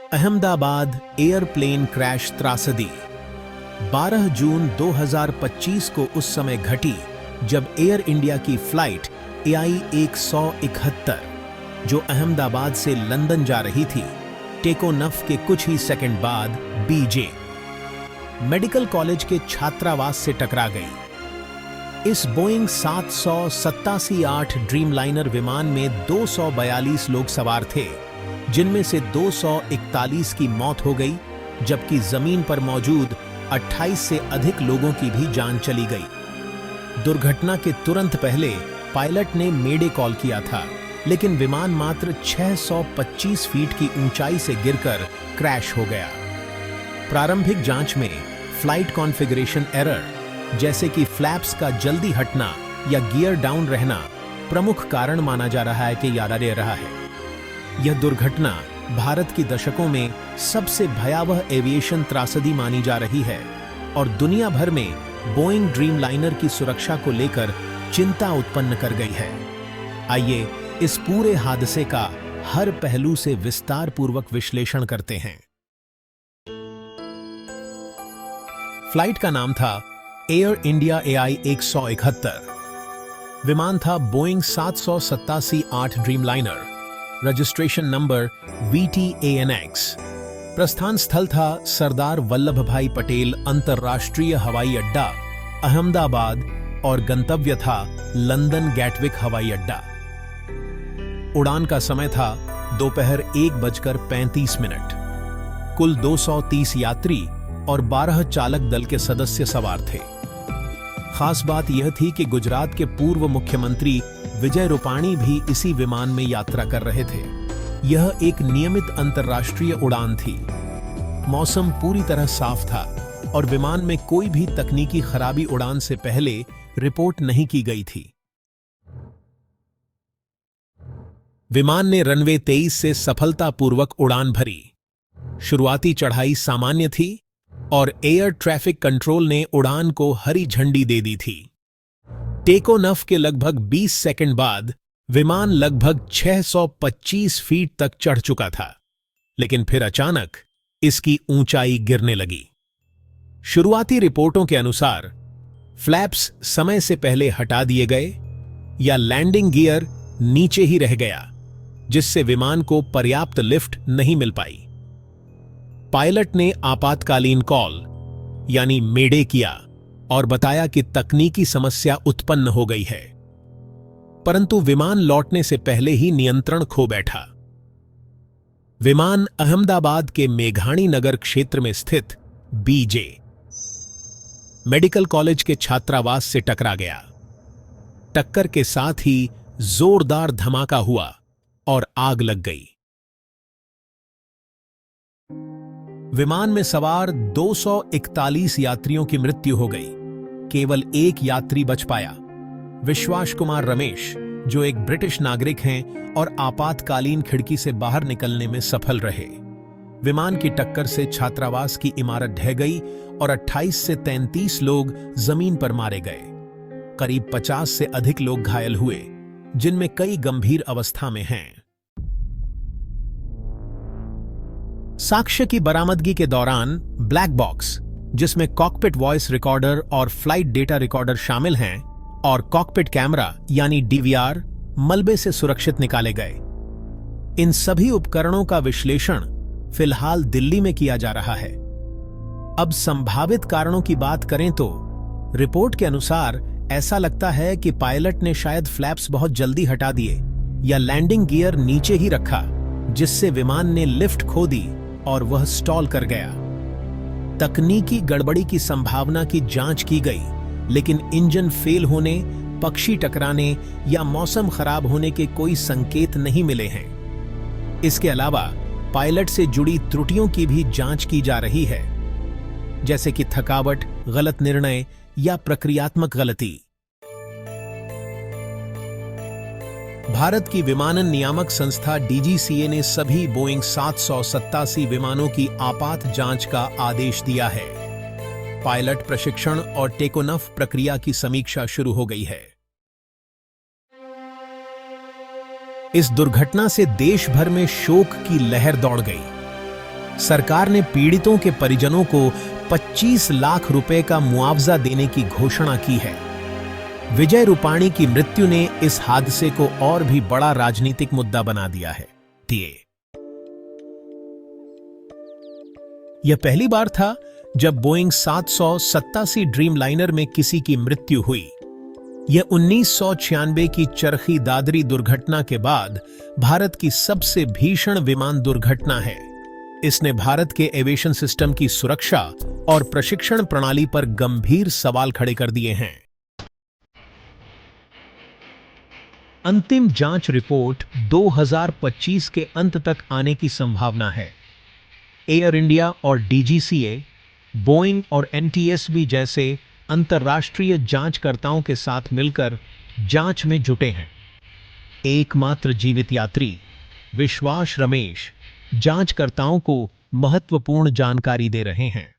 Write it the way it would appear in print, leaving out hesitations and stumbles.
Ahmedabad airplane crash त्रासदी 12 जून 2025 को उस समय घटी जब एयर इंडिया की फ्लाइट AI-171 जो अहमदाबाद से लंदन जा रही थी, टेकोनफ के कुछ ही सेकंड बाद बीजे मेडिकल कॉलेज के छात्रावास से टकरा गई। इस बोइंग 787-8 ड्रीमलाइनर विमान में 242 लोग सवार थे, जिनमें से 241 की मौत हो गई, जबकि जमीन पर मौजूद 28 से अधिक लोगों की भी जान चली गई। दुर्घटना के तुरंत पहले पायलट ने मेडे कॉल किया था, लेकिन विमान मात्र 625 फीट की ऊंचाई से गिरकर क्रैश हो गया। प्रारंभिक जांच में फ्लाइट कॉन्फ़िगरेशन एरर, जैसे कि फ्लैप्स का जल्दी हटना या गियर डाउन रहना, प्रमुख कारण माना जा रहा है कि याद रहा है। यह दुर्घटना भारत की दशकों में सबसे भयावह एविएशन त्रासदी मानी जा रही है और दुनिया भर में बोइंग ड्रीमलाइनर की सुरक्षा को लेकर चिंता उत्पन्न कर गई है। आइए इस पूरे हादसे का हर पहलू से विस्तार पूर्वक विश्लेषण करते हैं। फ्लाइट का नाम था एयर इंडिया AI-171। विमान था Boeing 787-8 Dreamliner, registration number VTANX। प्रस्थान स्थल था सरदार वल्लभ भाई पटेल अंतर्राष्ट्रीय हवाई अड्डा, अहमदाबाद, और गंतव्य था लंदन गैटविक हवाई अड्डा। उड़ान का समय था दोपहर 1:35। कुल 230 यात्री और 12 चालक दल के सदस्य सवार थे। खास बात यह थी कि गुजरात के पूर्व मुख्यमंत्री विजय रूपाणी भी इसी विमान में यात्रा कर रहे थे। यह एक नियमित अंतर्राष्ट्रीय उड़ान थी। मौसम पूरी तरह साफ था और विमान में कोई भी तकनीकी खराबी उड़ान से पहले रिपोर्ट नहीं की गई थी। विमान ने रनवे 23 से सफलतापूर्वक उड़ान भरी। शुरुआती चढ़ाई सामान्य थी और एयर ट्रैफिक कंट्रोल ने उड़ान को हरी झंडी दे दी थी। टेकोनफ के लगभग 20 सेकंड बाद विमान लगभग 625 फीट तक चढ़ चुका था, लेकिन फिर अचानक इसकी ऊंचाई गिरने लगी। शुरुआती रिपोर्टों के अनुसार फ्लैप्स समय से पहले हटा दिए गए या लैंडिंग गियर नीचे ही रह गया, जिससे विमान को पर्याप्त लिफ्ट नहीं मिल पाई। पायलट ने आपातकालीन कॉल यानी मेडे किया और बताया कि तकनीकी समस्या उत्पन्न हो गई है, परंतु विमान लौटने से पहले ही नियंत्रण खो बैठा। विमान अहमदाबाद के मेघाणी नगर क्षेत्र में स्थित बीजे मेडिकल कॉलेज के छात्रावास से टकरा गया। टक्कर के साथ ही जोरदार धमाका हुआ और आग लग गई। विमान में सवार 241 यात्रियों की मृत्यु हो गई। केवल एक यात्री बच पाया, विश्वास कुमार रमेश, जो एक ब्रिटिश नागरिक हैं और आपातकालीन खिड़की से बाहर निकलने में सफल रहे। विमान की टक्कर से छात्रावास की इमारत ढह गई और 28 से 33 लोग जमीन पर मारे गए। करीब 50 से अधिक लोग घायल हुए, जिनमें कई गंभीर अवस्था में हैं। साक्ष्य की बरामदगी के दौरान ब्लैक बॉक्स, जिसमें कॉकपिट वॉइस रिकॉर्डर और फ्लाइट डेटा रिकॉर्डर शामिल हैं, और कॉकपिट कैमरा यानी DVR मलबे से सुरक्षित निकाले गए। इन सभी उपकरणों का विश्लेषण फिलहाल दिल्ली में किया जा रहा है। अब संभावित कारणों की बात करें तो रिपोर्ट के अनुसार ऐसा लगता है कि पायलट ने शायद फ्लैप्स बहुत जल्दी हटा दिए या लैंडिंग गियर नीचे ही रखा, जिससे विमान ने लिफ्ट खो दी और वह स्टॉल कर गया। तकनीकी गड़बड़ी की संभावना की जांच की गई, लेकिन इंजन फेल होने, पक्षी टकराने या मौसम खराब होने के कोई संकेत नहीं मिले हैं। इसके अलावा पायलट से जुड़ी त्रुटियों की भी जांच की जा रही है, जैसे कि थकावट, गलत निर्णय या प्रक्रियात्मक गलती। भारत की विमानन नियामक संस्था DGCA ने सभी बोइंग 787 विमानों की आपात जांच का आदेश दिया है। पायलट प्रशिक्षण और टेकोनफ प्रक्रिया की समीक्षा शुरू हो गई है। इस दुर्घटना से देश भर में शोक की लहर दौड़ गई। सरकार ने पीड़ितों के परिजनों को 25 लाख रुपए का मुआवजा देने की घोषणा की है। विजय रूपाणी की मृत्यु ने इस हादसे को और भी बड़ा राजनीतिक मुद्दा बना दिया है। यह पहली बार था जब बोइंग 787 ड्रीमलाइनर में किसी की मृत्यु हुई। यह 1996 की चरखी दादरी दुर्घटना के बाद भारत की सबसे भीषण विमान दुर्घटना है। इसने भारत के एविएशन सिस्टम की सुरक्षा और प्रशिक्षण प्रणाली पर गंभीर सवाल खड़े कर दिए हैं। अंतिम जांच रिपोर्ट 2025 के अंत तक आने की संभावना है। एयर इंडिया और डीजीसीए, बोइंग और एनटीएसबी जैसे अंतर्राष्ट्रीय जांचकर्ताओं के साथ मिलकर जांच में जुटे हैं। एकमात्र जीवित यात्री विश्वास रमेश जांचकर्ताओं को महत्वपूर्ण जानकारी दे रहे हैं।